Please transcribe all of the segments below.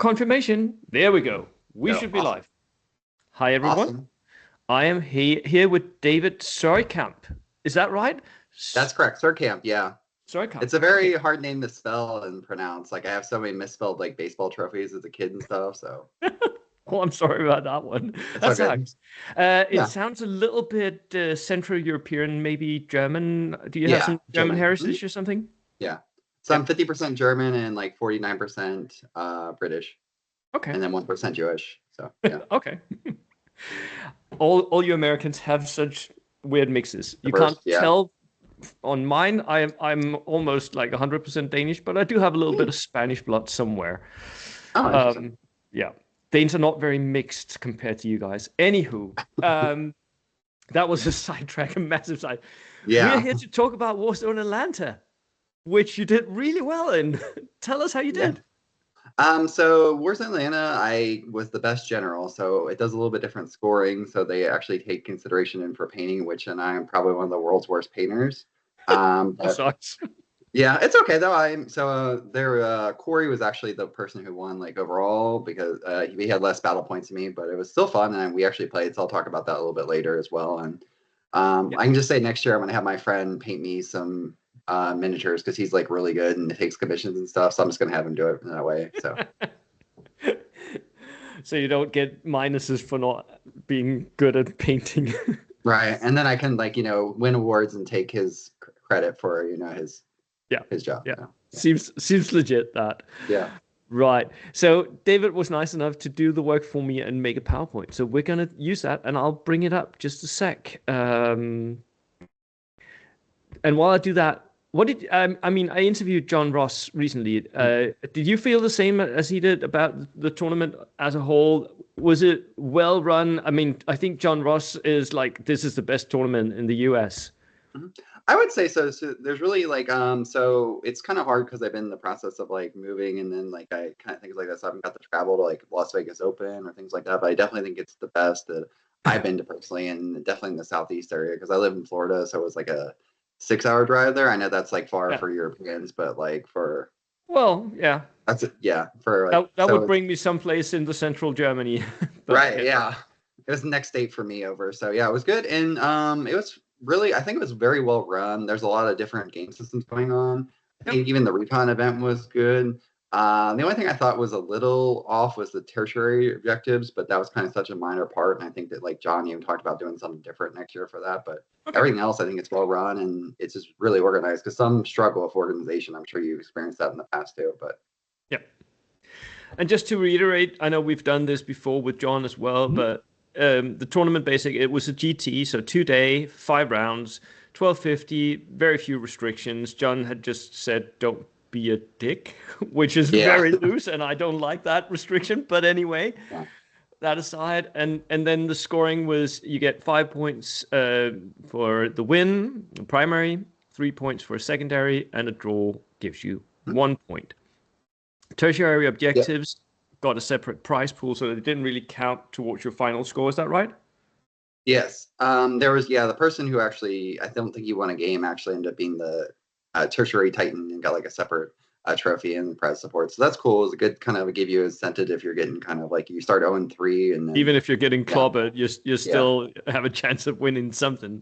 confirmation. There we go. We Go. should be Awesome. live. Hi, everyone. Awesome. I am here with David Seurkamp. Is that right? That's correct. Surkamp, yeah. Seurkamp. It's a Okay. very hard name to spell and pronounce. Like I have so many misspelled like baseball trophies as a kid and stuff, so Oh, I'm sorry about that one. it's That all good. sucks. It Yeah. sounds a little bit Central European, maybe German. Do you have Yeah. some German German. Mhm. heritage or something? Yeah. So Yeah. I'm 50% German and like 49% British Okay. and then 1% Jewish. So yeah. Okay. All you Americans have such weird mixes. You can't Diverse. Yeah. tell on mine. I'm almost like 100% Danish, but I do have a little bit Hmm. of Spanish blood somewhere. Oh, interesting. Yeah, Danes are not very mixed compared to you guys. Anywho, that was a sidetrack, a massive side. We're Yeah. here to talk about Warzone Atlanta, which you did really well in. Tell us how you Yeah. did. So Warzone Atlanta, I was the best general, so it does a little bit different scoring. So they actually take consideration in for painting, which and I'm probably one of the world's worst painters. That But sucks. yeah, it's okay though. I'm so there. Corey was actually the person who won like overall because he had less battle points than me, but it was still fun and we actually played. So I'll talk about that a little bit later as well. And Yeah. I can just say next year I'm gonna have my friend paint me some miniatures because he's like really good and takes commissions and stuff. So I'm just gonna have him do it in that way. So. So you don't get minuses for not being good at painting. Right. And then I can like, win awards and take his credit for, Yeah. his job. Yeah. So, yeah. Seems legit that. Yeah. Right. So David was nice enough to do the work for me and make a PowerPoint. So we're gonna use that, and I'll bring it up just a sec. And while I do that, what did I mean? I interviewed John Ross recently. Did you feel the same as he did about the tournament as a whole? Was it well run? I mean, I think John Ross is like this is the best tournament in the US. Mhm. I would say so. So there's really like so it's kind of hard because I've been in the process of like moving and then like I kind of things like this. I haven't got to travel to like Las Vegas Open or things like that, but I definitely think it's the best that I've been to personally and definitely in the southeast area because I live in Florida, so it was like a 6 hour drive there. I know that's like far Yeah. for Europeans, but like for Well, yeah. that's it, yeah, for like That so would it's bring me someplace in the central Germany. But right, yeah. yeah. It was the next state for me over. So yeah, it was good. And it was really I think it was very well run. There's a lot of different game systems going on. I Yep. think even the recon event was good. The only thing I thought was a little off was the tertiary objectives, but that was kind of such a minor part. And I think that like John even talked about doing something different next year for that. But Okay. everything else, I think it's well run and it's just really organized because some struggle with organization. I'm sure you experienced that in the past too. But Yep. And just to reiterate, I know we've done this before with John as well, Mhm. but the tournament basic it was a GT, so 2 day, 5 rounds, 1250, very few restrictions. John had just said, "Don't be a dick," which is Yeah. very loose, and I don't like that restriction. But anyway, Yeah. that aside, and then the scoring was you get 5 points for the win, primary, 3 points for a secondary, and a draw gives you 1 point. Tertiary Yeah. objectives got a separate prize pool, so they didn't really count towards your final score. Is that right? Yes. There was, yeah, the person who actually, I don't think he won a game, actually ended up being the tertiary titan and got like a separate trophy and prize support. So that's cool. It's a good kind of give you incentive if you're getting kind of like you start 0-3 and then, Even if you're getting yeah, clobbered, you yeah, still have a chance of winning something.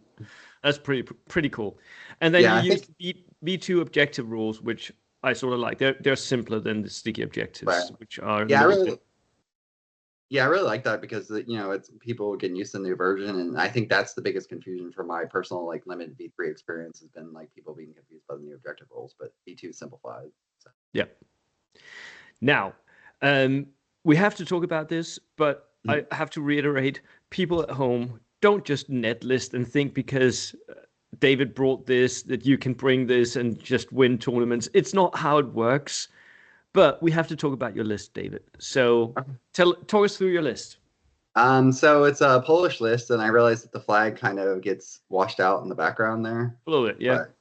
That's pretty cool. And then yeah. you I think, use V2 objective rules, which I sort of like. They're simpler than the sticky but objectives, which are a yeah, little bit. I really like that because it's people getting used to the new version, and I think that's the biggest confusion for my personal like limited V3 experience has been like people being confused by the new objective rules, but V2 simplified. So. Yeah. Now, um, we have to talk about this, but I have to reiterate: people at home don't just net list and think because David brought this that you can bring this and just win tournaments. It's not how it works. But we have to talk about your list, David. So talk us through your list. So it's a Polish list, and I realize that the flag kind of gets washed out in the background there. A little bit, yeah. But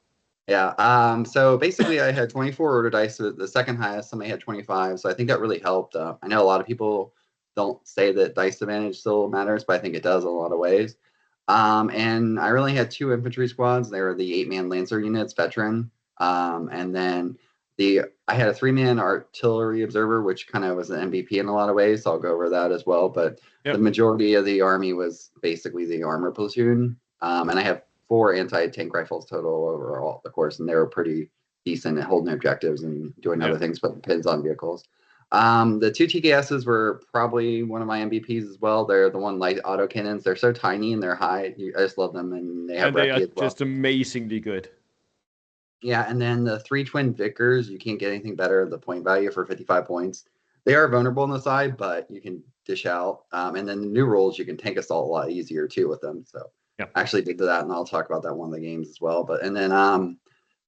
yeah. So basically, I had 24 order dice. So the second highest, somebody had 25. So I think that really helped. I know a lot of people don't say that dice advantage still matters, but I think it does in a lot of ways. And I really had two infantry squads. They were the 8-man Lancer units, veteran. And then I had a 3-man artillery observer, which kind of was an MVP in a lot of ways. So I'll go over that as well. But the Yep. majority of the army was basically the armor platoon, and I have 4 anti-tank rifles total overall, of course, and they were pretty decent at holding objectives and doing other Yep. things, putting pins on vehicles. The 2 TKSs were probably one of my MVPs as well. They're the one light autocannons. They're so tiny and they're high. I just love them, and they have And they are recce as well. just amazingly good. Yeah, and then the 3 twin Vickers, you can't get anything better. The point value for 55 points. They are vulnerable on the side, but you can dish out. And then the new rules, you can tank assault a lot easier too with them. So Yep. I actually did that, and I'll talk about that one of the games as well. But and then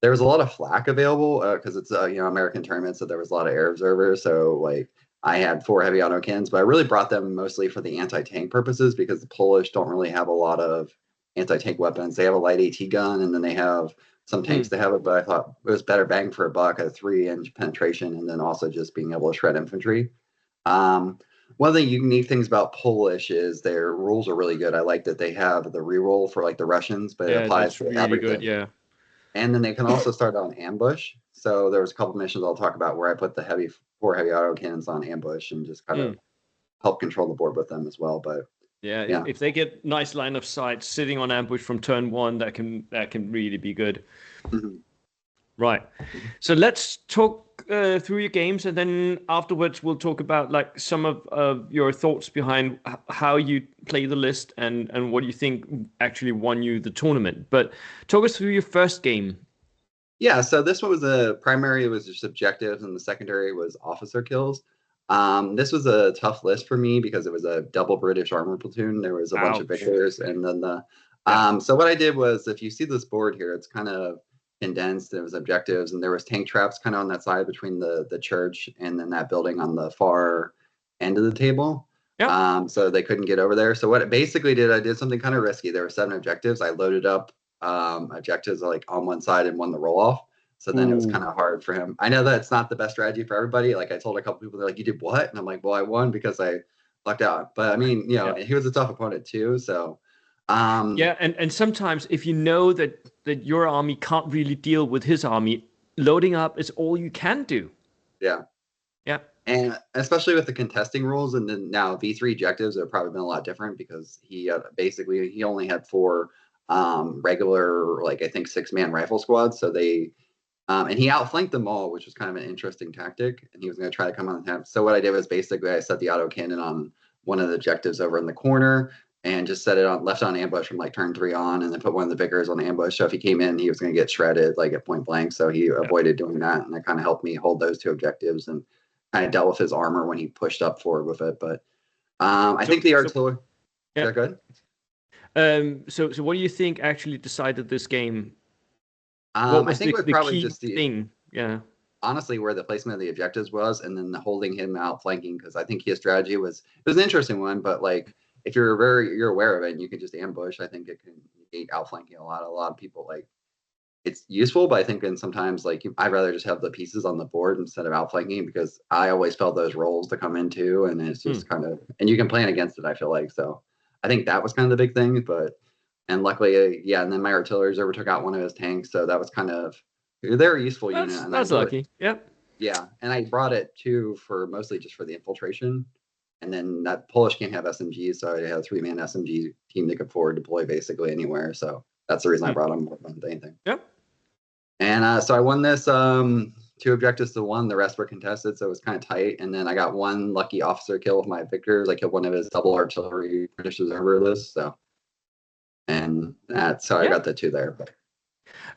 there was a lot of flak available because it's American tournament, so there was a lot of air observers. So like I had 4 heavy autocannons, but I really brought them mostly for the anti-tank purposes because the Polish don't really have a lot of anti-tank weapons. They have a light AT gun, and then they have some tanks to have it, but I thought it was better bang for a buck at 3-inch penetration, and then also just being able to shred infantry. One of the unique things about Polish is their rules are really good. I like that they have the reroll for like the Russians, but it Yeah, applies that's to really good. everything. Yeah. And then they can also start on ambush. So there was a couple missions I'll talk about where I put the 4 heavy autocannons on ambush and just kind of help control the board with them as well. But yeah, yeah, if they get nice line of sight, sitting on ambush from turn 1, that can really be good. mm-hmm. Right. So let's talk through your games, and then afterwards we'll talk about like some of your thoughts behind how you play the list and what you think actually won you the tournament. But talk us through your first game. Yeah, so this one was a primary was just objectives, and the secondary was officer kills. This was a tough list for me because it was a double British armor platoon. There was a bunch of Ouch. Vickers, and then the Yeah. so what I did was, if you see this board here, it's kind of condensed. It was objectives, and there was tank traps kind of on that side between the church and then that building on the far end of the table. Yeah. So they couldn't get over there. So what it basically did, I did something kind of risky. There were 7 objectives. I loaded up objectives like on one side and won the roll off. So then it was kind of hard for him. I know that's not the best strategy for everybody. Like I told a couple people, they're like, "You did what?" And I'm like, "Well, I won because I lucked out." But I mean, Yeah. he was a tough opponent too. So Yeah, and sometimes if you know that your army can't really deal with his army, loading up is all you can do. yeah. Yeah. And especially with the contesting rules, and then now V3 objectives have probably been a lot different because he basically he only had 4 regular, like I think 6-man rifle squads. So they and he outflanked them all, which was kind of an interesting tactic. And he was going to try to come on the tap. So what I did was basically I set the auto cannon on one of the objectives over in the corner and just set it on left on ambush from like turn 3 on, and then put one of the Vickers on ambush. So if he came in, he was going to get shredded like at point blank. So he avoided doing that, and that kind of helped me hold those 2 objectives and kind of dealt with his armor when he pushed up forward with it. But I think the artillery. Yeah, good. So what do you think actually decided this game? I think it was the probably key just the thing? Yeah. honestly where the placement of the objectives was, and then the holding him out flanking, because I think his strategy was an interesting one, but like if you're aware of it and you can just ambush, I think it can negate outflanking a lot. A lot of people like it's useful, but I think in sometimes like I'd rather just have the pieces on the board instead of outflanking, because I always felt those rolls to come into, and it's just kind of, and you can plan against it, I feel like. So I think that was kind of the big thing, but and luckily, yeah, and then my artillery reserve took out one of his tanks, so that was kind of they're a useful unit, and I That's really lucky. Yep. yeah, and I brought it too for mostly just for the infiltration. And then that Polish can't have SMGs, so I had a 3-man SMG team that could forward deploy basically anywhere. So that's the reason I brought them more than anything. Yep. And so I won this 2 objectives to 1. The rest were contested, so it was kind of tight. And then I got 1 lucky officer kill with my Vickers. I killed one of his double artillery British reserve list. So, and that's how I got the 2 there. But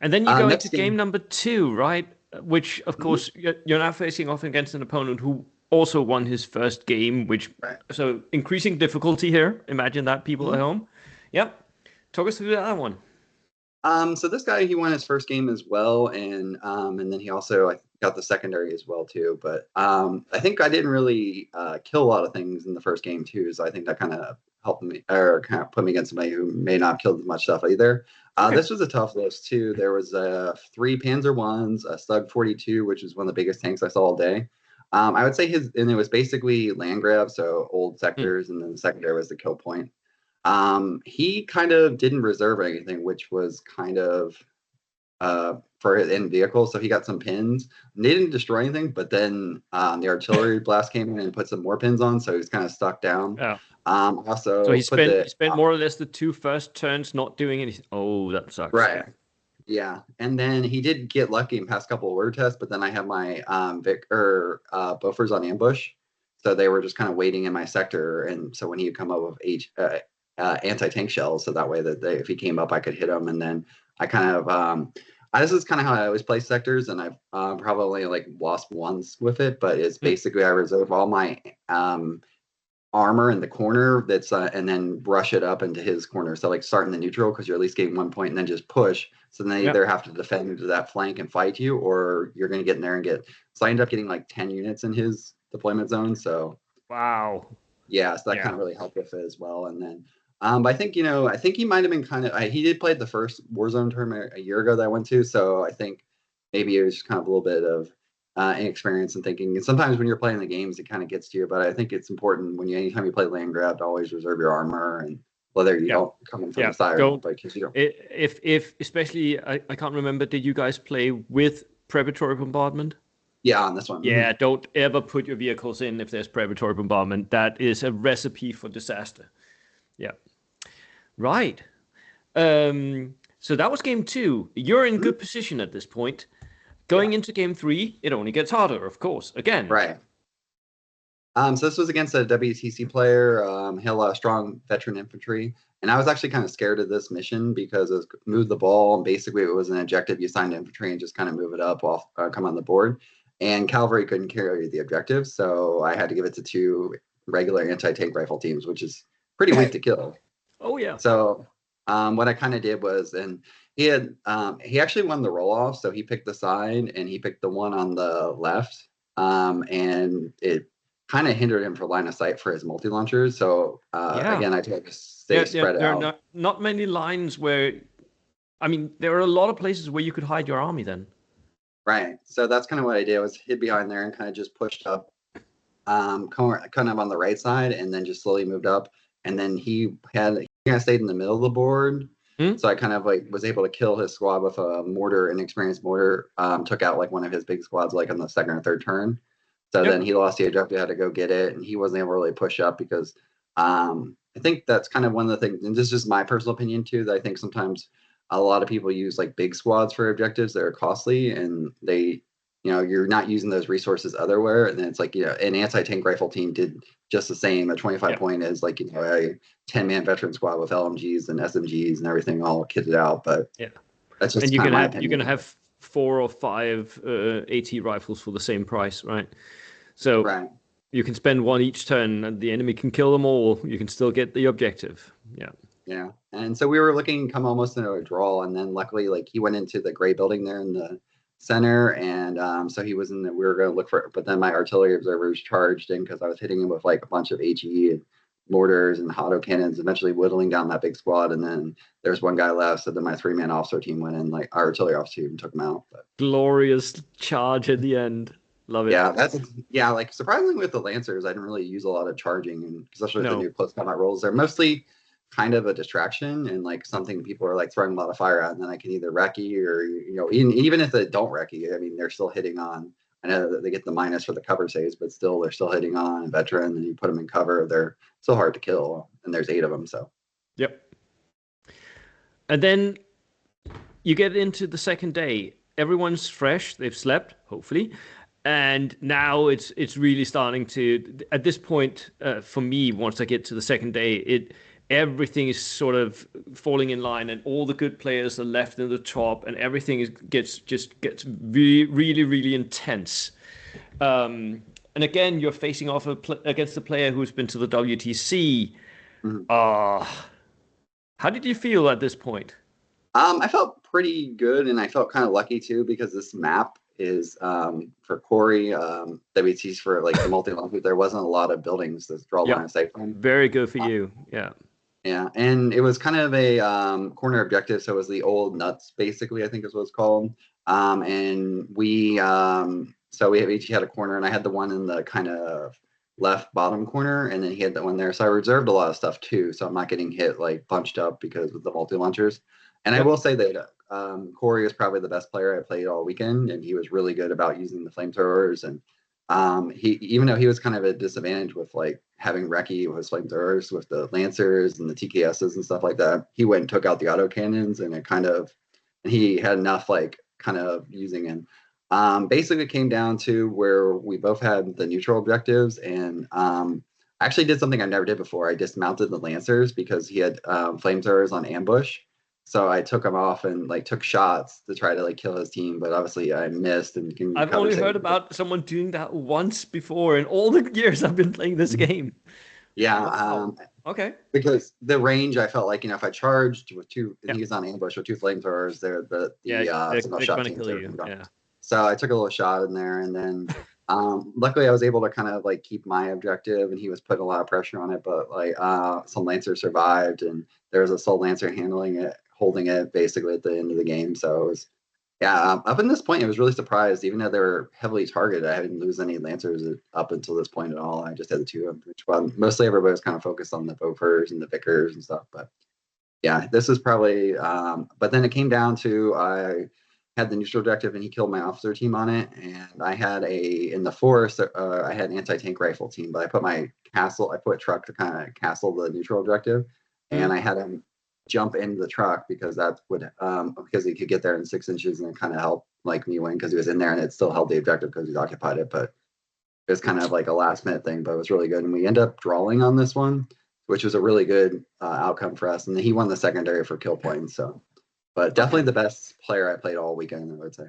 and then you go into game number 2, right? Which, of course, you're now facing off against an opponent who also won his first game, which so increasing difficulty here. Imagine that, people at home. Yep. Talk us through that one. So this guy, he won his first game as well, and then he also got the secondary as well too. But I think I didn't really kill a lot of things in the first game too, so I think that kind of helped me, or kind of put me against somebody who may not have killed as much stuff either. This was a tough list too. There was 3 Panzer ones, a Stug 42, which is one of the biggest tanks I saw all day. I would say and it was basically land grab, so old sectors, and then the secondary was the kill point. He kind of didn't reserve anything, which was kind of for his in vehicle, so he got some pins. And they didn't destroy anything, but then the artillery blast came in and put some more pins on, so he was kind of stuck down. Yeah. So Also put he spent more or less the two first turns not doing anything. Oh, that sucks. right. Yeah, and then he did get lucky and pass a couple of word tests, but then I had my Bofors on ambush, so they were just kind of waiting in my sector, and so when he would come up with anti-tank shells, so that way that if he came up, I could hit him, and then I kind of this is kind of how I always play sectors, and I've probably like lost once with it, but it's basically I reserve all my armor in the corner that's and then rush it up into his corner. So like start in the neutral because you're at least getting 1 point and then just push. So then they either have to defend into that flank and fight you, or you're going to get in there and get. So I ended up getting like 10 units in his deployment zone. So wow, yeah, so that kind of really helped with it as well. And then but I think I think he might have been kind of he did play the first Warzone tournament a year ago that I went to. So I think maybe it was just kind of a little bit of inexperience and thinking. And sometimes when you're playing the games, it kind of gets to you. But I think it's important anytime you play land grab to always reserve your armor, and whether you don't come in from the side, don't because you don't. If especially I can't remember. Did you guys play with preparatory bombardment? Yeah, on this one. Yeah, don't ever put your vehicles in if there's preparatory bombardment. That is a recipe for disaster. Yeah, right. So that was game 2. You're in good position at this point. Going into game 3, it only gets harder, of course, again. Right. So this was against a WTC player. He had a lot of strong veteran infantry. And I was actually kind of scared of this mission because it was move the ball. And basically, it was an objective. You signed infantry and just kind of move it up, come on the board. And cavalry couldn't carry the objective. So I had to give it to 2 regular anti-tank rifle teams, which is pretty weak to kill. Oh, yeah. So what I kind of did was, and he actually won the roll-off, so he picked the side and he picked the one on the left, and it kind of hindered him for line of sight for his multi-launchers. So again, I tried to stay spread out. There are not many lines where, I mean, there are a lot of places where you could hide your army then. Right. So that's kind of what I did, was hid behind there and kind of just pushed up, kind of on the right side, and then just slowly moved up. And then he kind of stayed in the middle of the board. So I kind of like was able to kill his squad with a mortar, an experienced mortar. Took out like one of his big squads like on the second or third turn. So then he lost the objective, had to go get it, and he wasn't able to really push up because I think that's kind of one of the things, and this is just my personal opinion too, that I think sometimes a lot of people use like big squads for objectives that are costly, and they, you're not using those resources otherwhere. And then it's like, an anti-tank rifle team did just the same. A 25 point is like, a 10-man veteran squad with LMGs and SMGs and everything all kitted out. But that's just you're gonna have 4 or 5 AT rifles for the same price, right? So you can spend one each turn, and the enemy can kill them all. You can still get the objective. Yeah. And so we were looking come almost into a draw, and then luckily, like, he went into the gray building there in the center, and so he was in the, we were going to look for it, but then my artillery observers charged in because I was hitting him with like a bunch of HE and mortars and auto cannons, eventually whittling down that big squad. And then there's one guy left, so then my 3-man officer team went in, like our artillery officer team took him out. But glorious charge at the end. Love it. Yeah, like surprisingly with the Lancers, I didn't really use a lot of charging, and especially with the new close combat rolls, they're mostly kind of a distraction and like something people are like throwing a lot of fire at, and then I can either recce or even if they don't recce, I mean, they're still hitting on. I know that they get the minus for the cover saves, but still they're still hitting on a veteran, and you put them in cover, they're so hard to kill, and there's 8 of them. So and then you get into the second day, everyone's fresh, they've slept hopefully, and now it's really starting to, at this point, for me, once I get to the second day, everything is sort of falling in line, and all the good players are left in the top, and everything gets really, really, really intense. And again, you're facing off against a player who's been to the WTC. How did you feel at this point? I felt pretty good, and I felt kind of lucky too, because this map is for Corey, WTC for like the multi-launch. There wasn't a lot of buildings to draw line of sight from. Very good for you. Yeah, and it was kind of a corner objective, so it was the old nuts, basically, I think is what it's called. And we each had a corner, and I had the one in the kind of left bottom corner, and then he had the one there. So I reserved a lot of stuff too, so I'm not getting hit like bunched up because of the multi launchers. And I will say that Corey is probably the best player I played all weekend, and he was really good about using the flamethrowers. And he, even though he was kind of at a disadvantage with like having Reki with his flamethrowers with the Lancers and the TKSs and stuff like that, he went and took out the autocannons, and he had enough like kind of using him. Basically, it came down to where we both had the neutral objectives, and I actually did something I never did before. I dismounted the Lancers because he had flamethrowers on ambush. So I took him off and like took shots to try to like kill his team, but obviously I missed. And can I've only heard about someone doing that once before in all the years I've been playing this game. Yeah. Wow. Okay. Because the range, I felt like, if I charged with two, and he's on ambush with two flamethrowers, they're going to kill you. Yeah. So I took a little shot in there, and then luckily I was able to kind of like keep my objective, and he was putting a lot of pressure on it, but like some Lancers survived, and there was a Soul Lancer holding it basically at the end of the game. So it was, up in this point, I was really surprised, even though they were heavily targeted. I didn't lose any Lancers up until this point at all. I just had the two, which mostly everybody was kind of focused on the Bofers and the Vickers and stuff. But yeah, this is probably, but then it came down to, I had the neutral objective and he killed my officer team on it. And I had in the forest, I had an anti-tank rifle team, but I put truck to kind of castle the neutral objective. And I had him jump into the truck because that would, because he could get there in 6 inches and it kind of helped like me win because he was in there and it still held the objective because he's occupied it. But it was kind of like a last minute thing, but it was really good. And we end up drawing on this one, which was a really good outcome for us. And he won the secondary for kill points. So, but definitely the best player I played all weekend, I would say.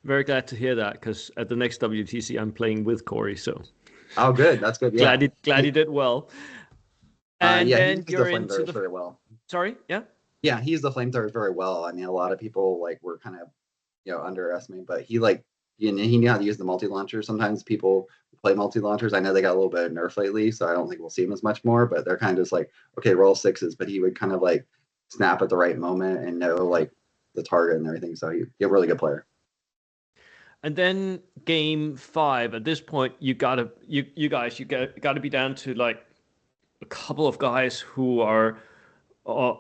Very glad to hear that because at the next WTC I'm playing with Corey. So, oh, good, that's good. Yeah. glad he did well. And then you're into very well. Sorry, yeah. Yeah, he used the flamethrowers very well. I mean, a lot of people like were kind of underestimating, but he knew how to use the multi launcher. Sometimes people play multi launchers. I know they got a little bit of nerf lately, so I don't think we'll see him as much more. But they're kind of just like, okay, roll sixes. But he would kind of like snap at the right moment and know like the target and everything. So he's a really good player. And then game 5. At this point, you guys gotta be down to like a couple of guys who are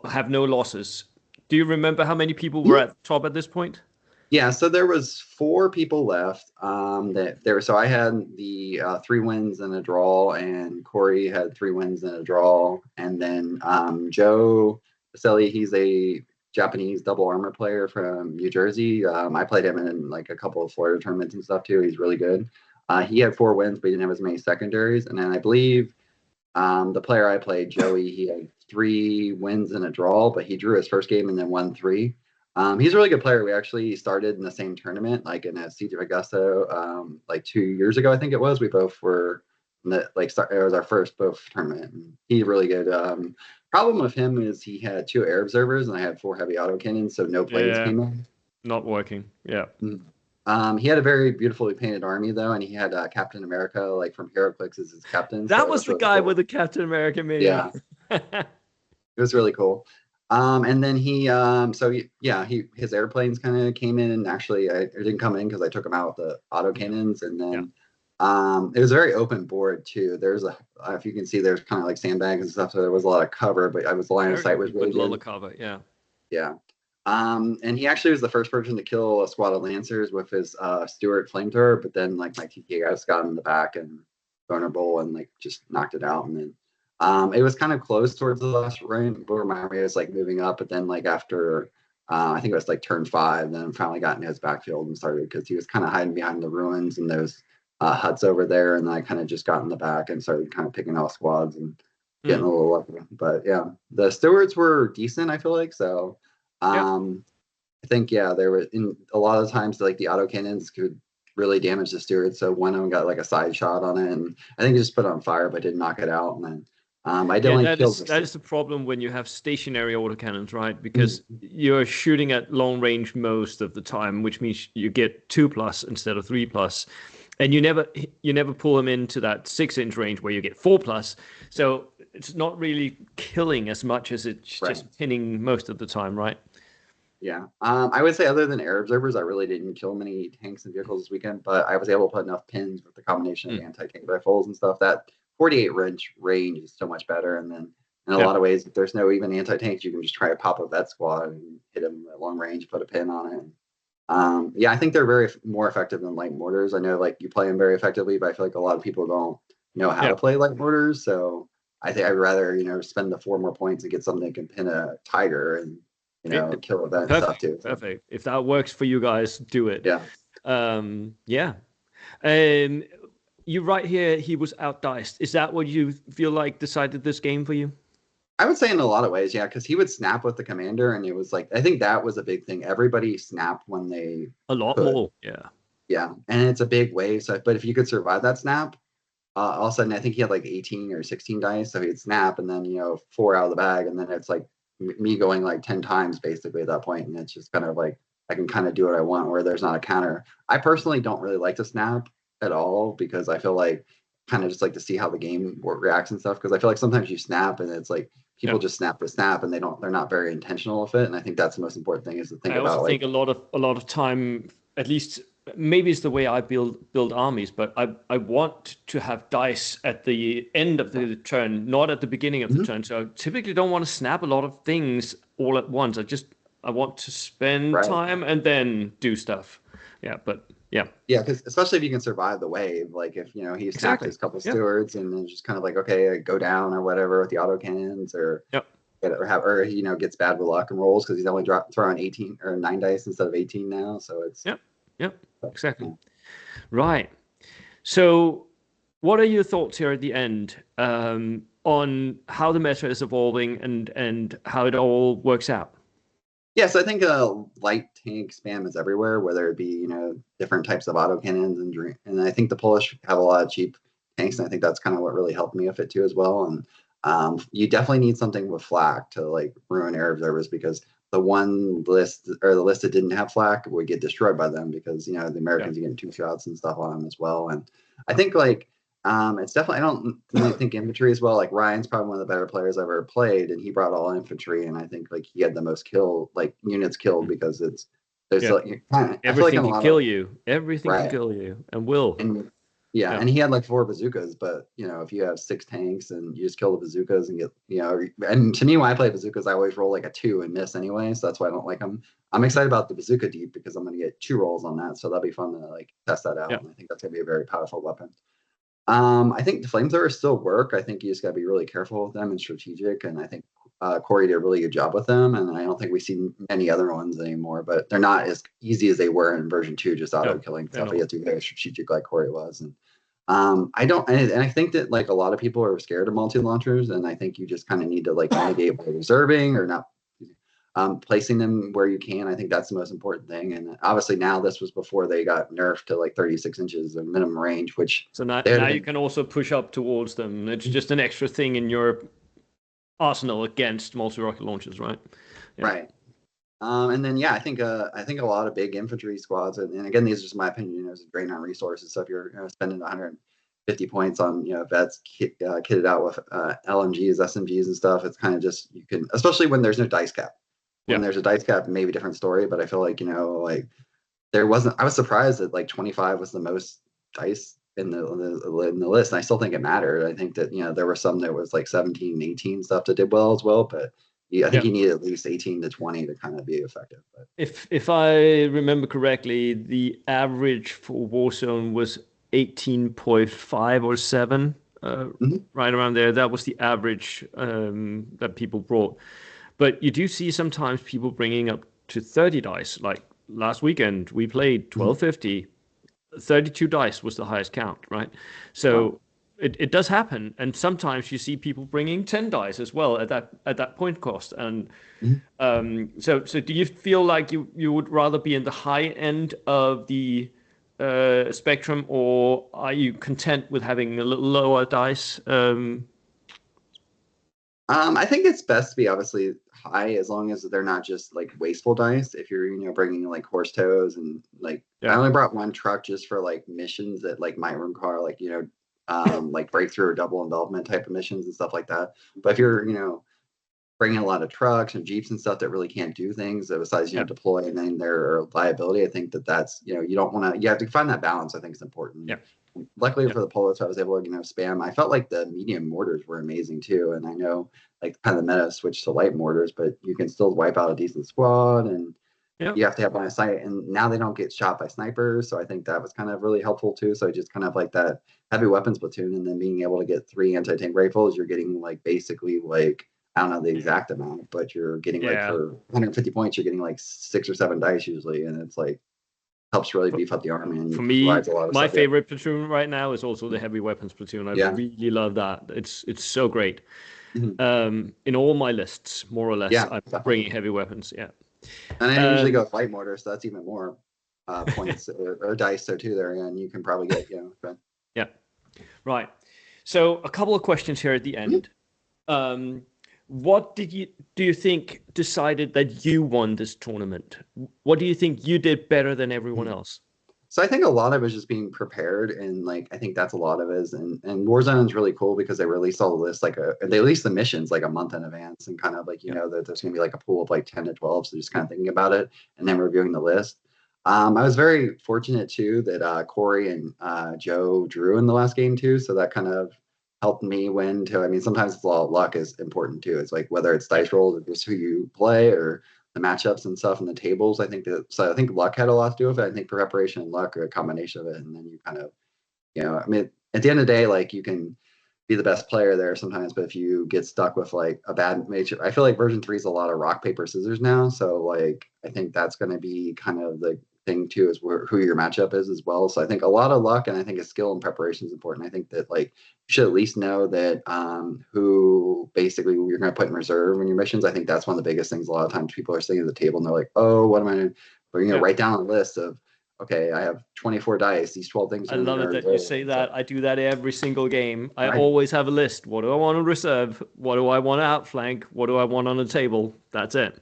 have no losses. Do you remember how many people were at the top at this point? Yeah, so there was 4 people left. So I had the 3 wins and a draw, and Corey had 3 wins and a draw, and then Joe Baselli, he's a Japanese double armor player from New Jersey. I played him in like a couple of Florida tournaments and stuff too. He's really good. He had 4 wins, but he didn't have as many secondaries. And then I believe the player I played, Joey, he had 3 wins and a draw, but he drew his first game and then won 3. He's a really good player. We actually started in the same tournament, like in a Siege of Augusta, like 2 years ago, I think it was. We both were it was our first both tournament. And he's really good. Problem with him is he had 2 air observers and I had 4 heavy autocannons, so no planes came in. Not working. Yeah. He had a very beautifully painted army though, and he had Captain America like from HeroClix as his captain. That was the guy with the Captain America mini. Yeah. It was really cool. And then his airplanes kind of came in, and actually I didn't come in because I took him out with the autocannons, and then it was a very open board too. There's if you can see, there's kind of like sandbags and stuff, so there was a lot of cover, but the line of sight was really good. Cover, yeah. Yeah. And he actually was the first person to kill a squad of Lancers with his Stuart flamethrower, but then like my TK guys got him in the back and vulnerable and like just knocked it out. And then it was kind of close towards the last round where my army was like moving up, but then like after I think it was like turn 5, then finally got into his backfield and started, because he was kind of hiding behind the ruins and those huts over there, and I kind of just got in the back and started kind of picking off squads and getting a little lucky. But yeah, the Stewards were decent, I feel like. So I think there were in a lot of times like the autocannons could really damage the Stewards. So one of them got like a side shot on it, and I think he just put it on fire but didn't knock it out. And then that is the problem when you have stationary autocannons, right? Because you're shooting at long range most of the time, which means you get 2+ instead of 3+, and you never pull them into that 6-inch range where you get 4+. So it's not really killing as much as it's just pinning most of the time, right? Yeah. I would say other than air observers, I really didn't kill many tanks and vehicles this weekend, but I was able to put enough pins with the combination of anti-tank rifles and stuff. That 48 range is so much better. And then in a Yeah. lot of ways, if there's no even anti-tanks, you can just try to pop a vet squad and hit them at long range, put a pin on it. Yeah, I think they're very more effective than light mortars. I know like you play them very effectively, but I feel like a lot of people don't know how Yeah. to play light mortars. So I think I'd rather spend the 4 more points and get something that can pin a tiger and It, kill a vet and stuff perfect. too. So, Perfect. If that works for you guys, do it. yeah, Yeah. Um, you right here, he was outdiced. Is that what you feel like decided this game for you? I would say in a lot of ways, yeah, because he would snap with the commander, and it was like I think that was a big thing. Everybody snapped when they A lot could. more. Yeah. Yeah, and it's a big wave. So, but if you could survive that snap, all of a sudden I think he had like 18 or 16 dice, so he'd snap, and then four out of the bag, and then it's like me going like 10 times basically at that point, and it's just kind of like I can kind of do what I want where there's not a counter. I personally don't really like to snap at all because I feel like kind of just like to see how the game reacts and stuff because I feel like sometimes you snap and it's like Yeah. people just snap to snap and they're not very intentional with it, and I think that's the most important thing is to think I also about think like a lot of time, at least maybe it's the way I build armies, but I want to have dice at the end of the turn, not at the beginning of the Mhm. turn. So I typically don't want to snap a lot of things all at once. I want to spend right. time and then do stuff. Yeah, but yeah, Yeah, because especially if you can survive the wave, like if he snapped exactly. his couple Yeah, stewards and then just kind of like okay, go down or whatever with the auto cannons or yeah, gets bad with luck and rolls because he's only throwing 18 or 9 dice instead of 18 now. So it's yeah, yeah, exactly. yeah. Right. So, what are your thoughts here at the end on how the meta is evolving and how it all works out? Yeah, so I think light tank spam is everywhere, whether it be different types of auto cannons and I think the Polish have a lot of cheap tanks, and I think that's kind of what really helped me with it too as well. And you definitely need something with flak to like ruin air observers because the list that didn't have flak would get destroyed by them because the Yeah. Americans are getting two shots and stuff on them as well. And I think like it's definitely, I don't really think infantry as well. Like Ryan's probably one of the better players I've ever played, and he brought all infantry, and I think like he had the most units killed because there's Yeah. like I feel like Everything in a can lot kill of you. Everything can right, kill you and will. and yeah, Yeah. and he had like four bazookas, but if you have six tanks and you just kill the bazookas and get and to me when I play bazookas, I always roll like a 2 and miss anyway, so that's why I don't like them. I'm excited about the bazooka deep because I'm going to get 2 rolls on that, so that'll be fun to like test that Yeah. out, and I think that's going to be a very powerful weapon. I think the flamethrowers still work. I think you just got to be really careful with them and strategic. And I think Corey did a really good job with them. And I don't think we see many other ones anymore, but they're not as easy as they were in version 2, just auto No, killing they're stuff. You not. have to be very strategic like Corey was. And I don't, and I think that like a lot of people are scared of multi launchers. And I think you just kind of need to like mitigate by reserving or not placing them where you can. I think that's the most important thing. And obviously now this was before they got nerfed to like 36 inches of minimum range, which So now, they had now you been can also push up towards them. It's just an extra thing in your arsenal against multi-rocket launchers, right? Yeah. right. And then yeah, I think a lot of big infantry squads, and again, these are just my opinion. It's a drain on resources. So if you're spending 150 points on vets kitted out with LMGs, SMGs, and stuff, it's kind of just you can, especially when there's no dice cap. When Yeah. there's a dice cap, maybe different story. But I feel like like there wasn't. I was surprised that like 25 was the most dice in the list, and I still think it mattered. I think that there were some that was like 17, 18 stuff that did well as well, but I think Yeah. you need at least 18 to 20 to kind of be effective. But If I remember correctly, the average for Warzone was 18.5 or 7, mhm. right around there. That was the average that people brought. But you do see sometimes people bringing up to 30 dice. Like last weekend, we played Mhm. 1250. 32 dice was the highest count, right? Wow. So it does happen, and sometimes you see people bringing 10 dice as well at that point cost. And Mhm. so do you feel like you would rather be in the high end of the spectrum, or are you content with having a little lower dice? I think it's best to be obviously high as long as they're not just like wasteful dice. If you're bringing like horse toes and like I Yeah, only brought one truck just for like missions that like might require like like breakthrough or double envelopment type of missions and stuff like that. But if you're bringing a lot of trucks and jeeps and stuff that really can't do things besides yeah, deploy and then their liability, I think that's you don't want to, you have to find that balance. I think is important. yeah. luckily Yeah. for the Polos, I was able to, spam. I felt like the medium mortars were amazing too. And I know like kind of the meta switched to light mortars, but you can still wipe out a decent squad and Yeah. you have to have line of sight. And now they don't get shot by snipers. So I think that was kind of really helpful too. So just kind of like that heavy weapons platoon and then being able to get 3 anti-tank rifles, you're getting like basically like I don't know the exact amount, but you're getting like Yeah. for 150 points, you're getting like 6 or 7 dice usually. And it's like helps really For, beef up the army for and me, provides a lot of my stuff. Yeah. favorite platoon right now is also the heavy weapons platoon. I Yeah. really love that. It's so great. Mhm. In all my lists, more or less, Yeah, I'm definitely. bringing heavy weapons. Yeah. And I usually go Um, with light mortar, so that's even more points or dice there too there, and you can probably get, but yeah. Right. So a couple of questions here at the Mhm. end. Um, what do you think decided that you won this tournament? What do you think you did better than everyone else? So I think a lot of it is just being prepared, and like I think that's a lot of it is, and Warzone is really cool because they release all the lists they release the missions like a month in advance, and kind of like Yeah. that there's gonna be like a pool of like 10 to 12, so just kind of thinking about it and then reviewing the list. I was very fortunate too that Corey and Joe drew in the last game too, so that kind of helped me win too. I mean, sometimes it's a lot of luck is important too. It's like whether it's Yeah. dice rolls or just who you play or the matchups and stuff and the tables. I think luck had a lot to do with it. I think preparation and luck are a combination of it, and then you kind of I mean, at the end of the day, like you can be the best player there sometimes, but if you get stuck with like a bad major, I feel like version 3 is a lot of rock paper scissors now. So like I think that's going to be kind of the thing too is who your matchup is as well. So I think a lot of luck and I think a skill and preparation is important. I think that like you should at least know that who basically you're going to put in reserve in your missions. I think that's one of the biggest things. A lot of times people are sitting at the table and they're like, oh, what am I doing? Or Yeah. write down a list of okay, I have 24 dice. These 12 things I are going to love go it that you reserve. say So that. I do that every single game. I I always have a list. What do I want to reserve? What do I want to outflank? What do I want on the table? That's it.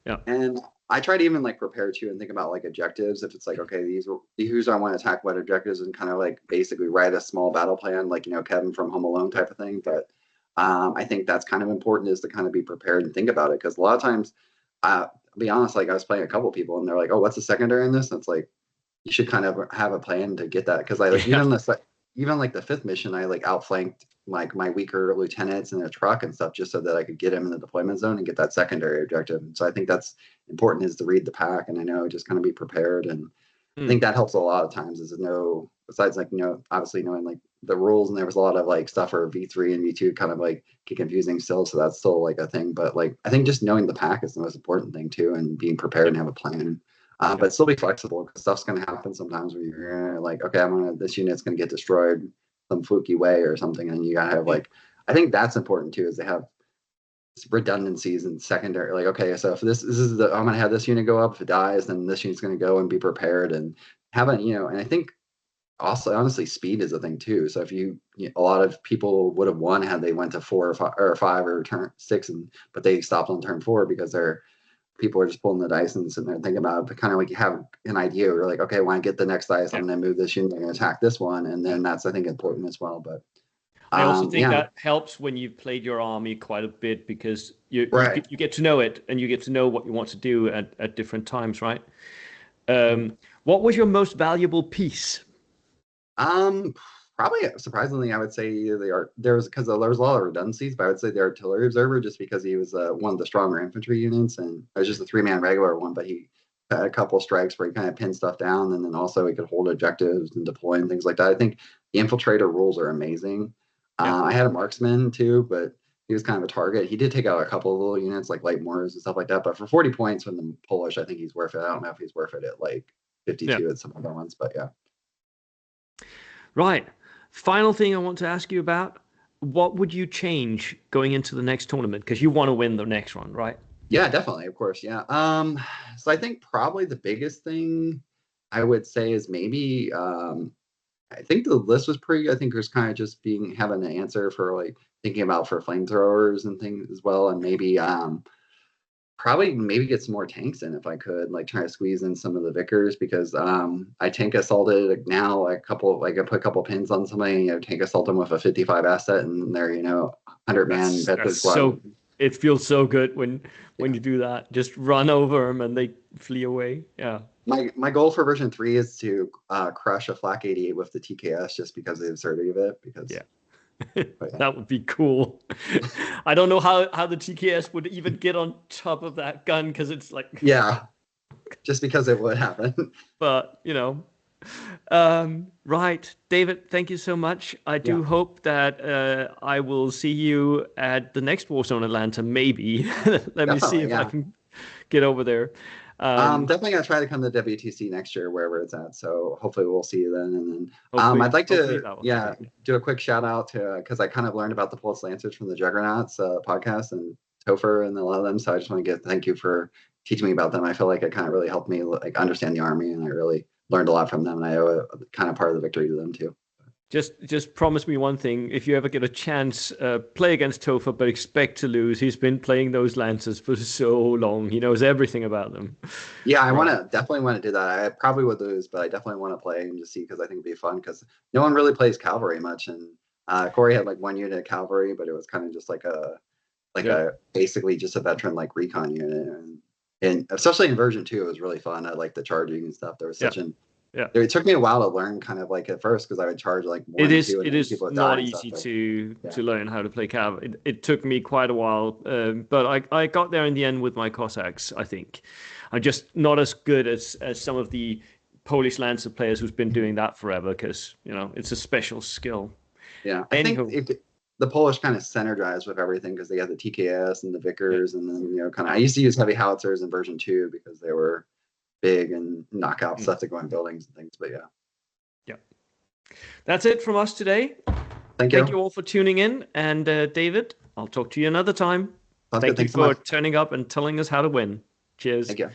Yeah. And I try to even like prepare too and think about like objectives. If it's like, okay, these I want to attack what objectives and kind of like basically write a small battle plan, like, Kevin from Home Alone type of thing. But I think that's kind of important is to kind of be prepared and think about it. Cause a lot of times, I'll be honest, like I was playing a couple people and they're like, oh, what's the secondary in this? And it's like, you should kind of have a plan to get that because I like Yeah. even like the fifth mission I like outflanked like my weaker lieutenants in a truck and stuff just so that I could get him in the deployment zone and get that secondary objective. And so I think that's important is to read the pack and I know just kind of be prepared and I Hmm. think that helps a lot of times is to know besides like obviously knowing like the rules and there was a lot of like stuff for V3 and V2 kind of like get confusing still so that's still like a thing but like I think just knowing the pack is the most important thing too and being prepared Yeah. and have a plan Yeah. but still be flexible because stuff's going to happen sometimes where you're like, okay, this unit's going to get destroyed some fluky way or something. And you got to have Hmm. like, I think that's important too, is they have redundancies and secondary, like, okay, so if I'm going to have this unit go up, if it dies, then this unit's going to go and be prepared and haven't, and I think also honestly speed is a thing too. So if a lot of people would have won had they went to 4 or 5 or turn 6 but they stopped on turn 4 because they're people are just pulling the dice and sitting there thinking about it, but kind of like you have an idea. You're like, okay, when I get the next dice, Yeah. I'm going to move this unit, I'm going to attack this one, and Yeah. then that's I think important as well. But I also think yeah, that helps when you've played your army quite a bit because right. you get to know it and you get to know what you want to do at different times, right? What was your most valuable piece? Um, Probably surprisingly, I would say there was because there was a lot of redundancies, but I would say the artillery observer just because he was one of the stronger infantry units, and it was just a 3-man regular one, but he had a couple strikes where he kind of pinned stuff down, and then also he could hold objectives and deploy and things like that. I think the infiltrator rules are amazing. Yeah. I had a marksman too, but he was kind of a target. He did take out a couple of little units like light mortars and stuff like that, but for 40 points from the Polish, I think he's worth it. I don't know if he's worth it at like Yeah. 52 at some other ones, but yeah. Right. Final thing I want to ask you about. What would you change going into the next tournament? Because you want to win the next one, right? Yeah, definitely, of course. Yeah. So I think probably the biggest thing I would say is maybe I think the list was pretty I think it was kind of just being having an answer for like thinking about for flamethrowers and things as well. And maybe probably maybe get some more tanks in if I could, like try to squeeze in some of the Vickers because I tank assaulted now a couple like I put a couple pins on somebody, tank assault them with a 55 asset and they're, 100-man That's veteran squad. so. It feels so good when Yeah. you do that. Just run over them and they flee away. Yeah. My goal for version 3 is to crush a flak 88 with the TKS just because of the absurdity of it. Because Yeah. yeah. That would be cool. I don't know how the TKS would even get on top of that gun because it's like Yeah, just because it would happen. but right, David, thank you so much. I Yeah, do hope that I will see you at the next Warzone Atlanta, maybe. Let me see definitely. if I Yeah. can get over there. Definitely gonna try to come to WTC next year, wherever it's at. So hopefully we'll see you then. And then Hopefully, I'd like hopefully to, that will yeah, happen. do a quick shout out to because I kind of learned about the Pulse Lancers from the Juggernauts podcast and Topher and a lot of them. So I just want to get thank you for teaching me about them. I feel like it kind of really helped me like understand the army, and I really learned a lot from them. And I owe a kind of part of the victory to them too. Just promise me one thing. If you ever get a chance, play against Topher, but expect to lose. He's been playing those Lancers for so long. He knows everything about them. Yeah, I want Right. to definitely want to do that. I probably would lose, but I definitely want to play and just see because I think it'd be fun because no one really plays cavalry much. And Corey had like one unit of cavalry, but it was kind of just like Yeah. a basically just a veteran like recon unit. And especially in version 2, it was really fun. I like the charging and stuff. There was Yeah. such an Yeah. it took me a while to learn kind of like at first because I would charge like It 1 and is 2 and it then is people would die not and stuff. easy But yeah, to learn how to play cav. It took me quite a while, but I got there in the end with my Cossacks. I think I'm just not as good as some of the Polish Lancer players who's been doing that forever because it's a special skill. yeah. I think Anywho, the Polish kind of synergized with everything because they had the TKS and the Vickers, and then kind of I used to use heavy howitzers in version 2 because they were big and knockout yeah. stuff to go in buildings and things. But yeah, Yeah. That's it from us today. thank Thank you you. all for tuning in. And David, I'll talk to you another time. Sounds good. Thank you Thanks so for much. turning up and telling us how to win. Cheers. Thank you.